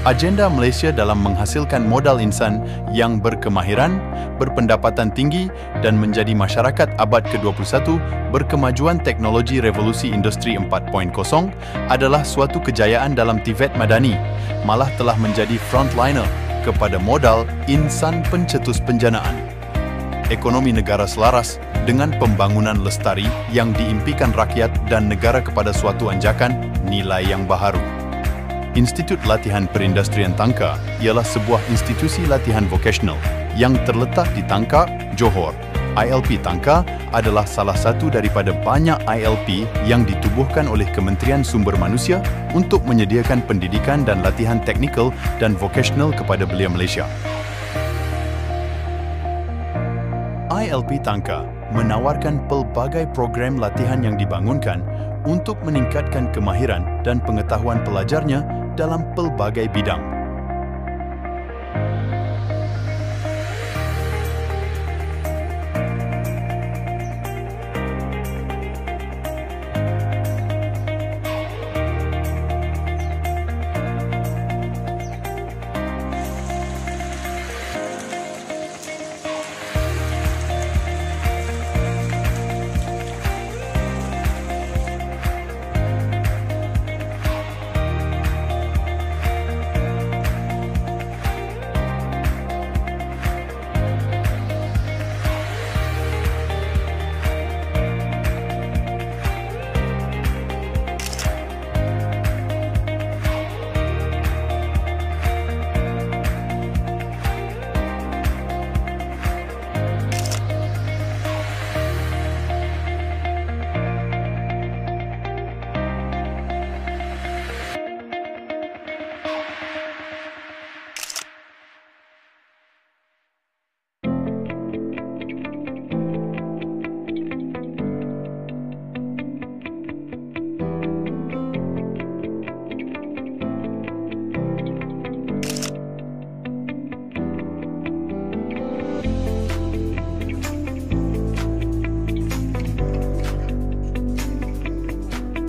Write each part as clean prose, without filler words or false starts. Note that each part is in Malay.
Agenda Malaysia dalam menghasilkan modal insan yang berkemahiran, berpendapatan tinggi dan menjadi masyarakat abad ke-21 berkemajuan teknologi revolusi industri 4.0 adalah suatu kejayaan dalam TVET Madani, malah telah menjadi frontliner kepada modal insan pencetus penjanaan. Ekonomi negara selaras dengan pembangunan lestari yang diimpikan rakyat dan negara kepada suatu anjakan nilai yang baharu. Institut Latihan Perindustrian Tangka ialah sebuah institusi latihan vokasional yang terletak di Tangka, Johor. ILP Tangka adalah salah satu daripada banyak ILP yang ditubuhkan oleh Kementerian Sumber Manusia untuk menyediakan pendidikan dan latihan teknikal dan vokasional kepada belia Malaysia. ILP Tangka menawarkan pelbagai program latihan yang dibangunkan untuk meningkatkan kemahiran dan pengetahuan pelajarnya dalam pelbagai bidang.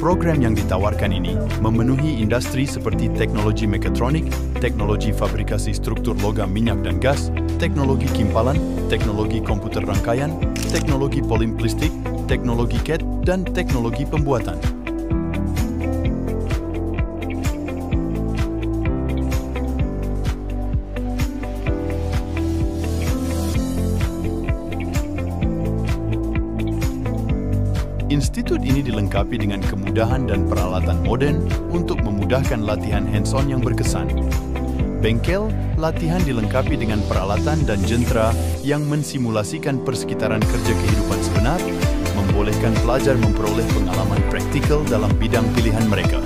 Program yang ditawarkan ini memenuhi industri seperti teknologi mekatronik, teknologi fabrikasi struktur logam minyak dan gas, teknologi kimpalan, teknologi komputer rangkaian, teknologi polimplistik, teknologi CAD dan teknologi pembuatan. Institut ini dilengkapi dengan kemudahan dan peralatan moden untuk memudahkan latihan hands-on yang berkesan. Bengkel latihan dilengkapi dengan peralatan dan jentera yang mensimulasikan persekitaran kerja kehidupan sebenar, membolehkan pelajar memperoleh pengalaman praktikal dalam bidang pilihan mereka.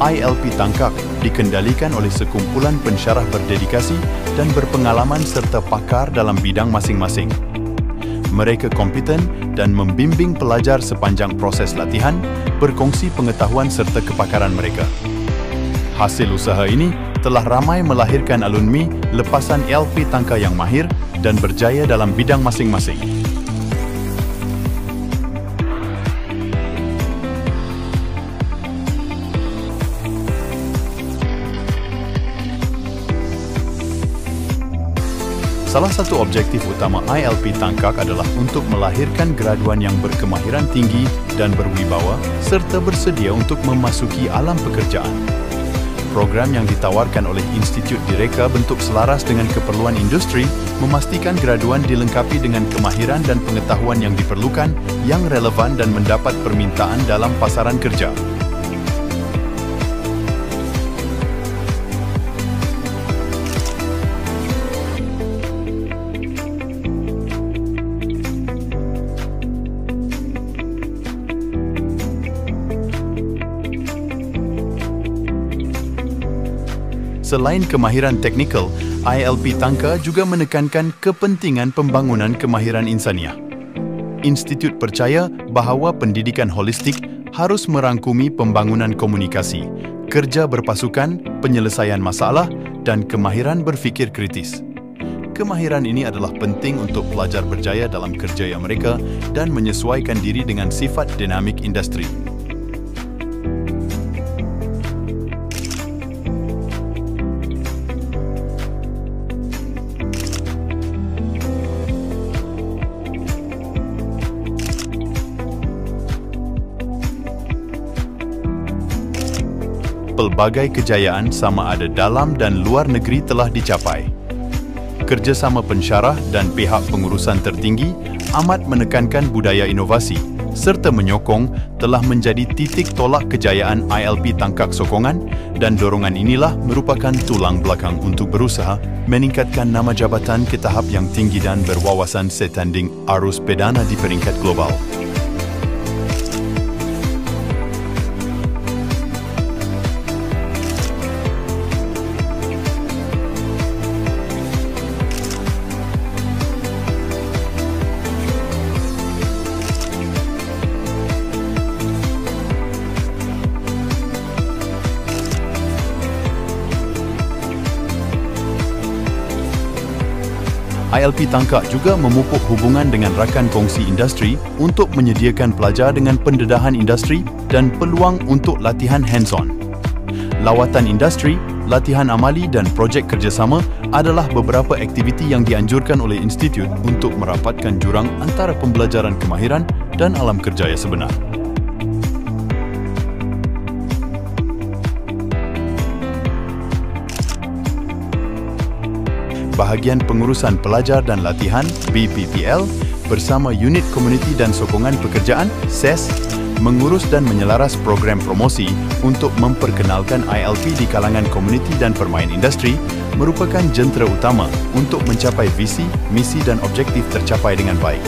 ILP Tangkak dikendalikan oleh sekumpulan pensyarah berdedikasi dan berpengalaman serta pakar dalam bidang masing-masing. Mereka kompeten dan membimbing pelajar sepanjang proses latihan, berkongsi pengetahuan serta kepakaran mereka. Hasil usaha ini telah ramai melahirkan alumni lepasan ILP Tangka yang mahir dan berjaya dalam bidang masing-masing. Salah satu objektif utama ILP Tangkak adalah untuk melahirkan graduan yang berkemahiran tinggi dan berwibawa serta bersedia untuk memasuki alam pekerjaan. Program yang ditawarkan oleh Institut direka bentuk selaras dengan keperluan industri, memastikan graduan dilengkapi dengan kemahiran dan pengetahuan yang diperlukan, yang relevan dan mendapat permintaan dalam pasaran kerja. Selain kemahiran teknikal, ILP Tangka juga menekankan kepentingan pembangunan kemahiran insaniah. Institut percaya bahawa pendidikan holistik harus merangkumi pembangunan komunikasi, kerja berpasukan, penyelesaian masalah dan kemahiran berfikir kritis. Kemahiran ini adalah penting untuk pelajar berjaya dalam kerjaya mereka dan menyesuaikan diri dengan sifat dinamik industri. Pelbagai kejayaan sama ada dalam dan luar negeri telah dicapai. Kerjasama pensyarah dan pihak pengurusan tertinggi amat menekankan budaya inovasi serta menyokong telah menjadi titik tolak kejayaan ILP Tangkak Sokongan, dan dorongan inilah merupakan tulang belakang untuk berusaha meningkatkan nama jabatan ke tahap yang tinggi dan berwawasan setanding arus perdana di peringkat global. ILP Tangkak juga memupuk hubungan dengan rakan kongsi industri untuk menyediakan pelajar dengan pendedahan industri dan peluang untuk latihan hands-on. Lawatan industri, latihan amali dan projek kerjasama adalah beberapa aktiviti yang dianjurkan oleh institut untuk merapatkan jurang antara pembelajaran kemahiran dan alam kerjaya sebenar. Bahagian Pengurusan Pelajar dan Latihan BPPL bersama Unit Komuniti dan Sokongan Pekerjaan SES mengurus dan menyelaras program promosi untuk memperkenalkan ILP di kalangan komuniti dan permain industri merupakan jentera utama untuk mencapai visi, misi dan objektif tercapai dengan baik.